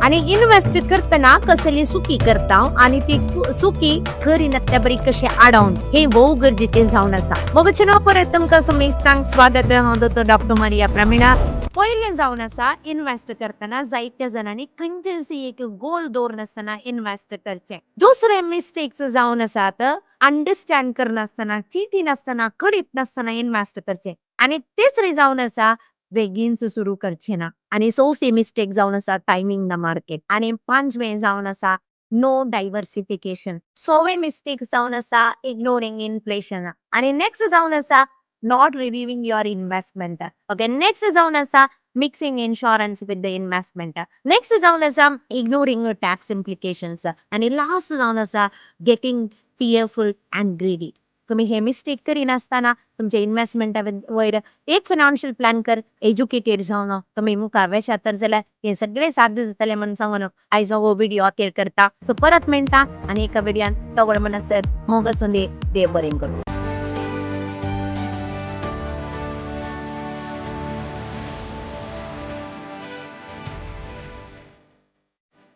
आणि इन्व्हेस्ट करताना कसली चुकी करता आणि ती चुकी घरी नसल्या बरी कशी आडावून हे बहु गरजेचे जाऊन असा मग परत तुमका समेस्तांक स्वागत आहे डॉक्टर मारिया प्रमिणा पहिले जाऊन असा इन्व्हेस्ट करताना जायत्या जणांनी कंजन्सी एक गोल दौर नसताना इन्व्हेस्ट करचे दुसरे मिस्टेक्स जाऊन असा तर अंडरस्टँड करणं असताना चिती नसताना कळीत नसताना इन्व्हेस्ट करचे आणि तिसरी जाऊन असा बेगिन्स सुरू करचे ना आणि चौथी मिस्टेक जाऊन असा टायमिंग द मार्केट आणि पाचवे जाऊन असा नो डायव्हर्सिफिकेशन सोवे मिस्टेक जाऊन असा इग्नोरिंग इन्फ्लेशन आणि नेक्स्ट जाऊन असा not reviewing your investment. Okay, next is on as a mixing insurance with the investment. Next is on as a ignoring your tax implications. And last is on as a getting fearful and greedy. तुम्ही हे mistake करीन असताना तुमच्या investment वैर एक financial plan कर educated जाऊन तुम्ही मुखाव्याशा तर झाला हे सगळे साध्य जातले म्हणून सांगून आयजो हो व्हिडिओ अखेर करता सो परत मिळता आणि एका व्हिडिओन तवळ म्हणा सर मग संदे दे बरें करू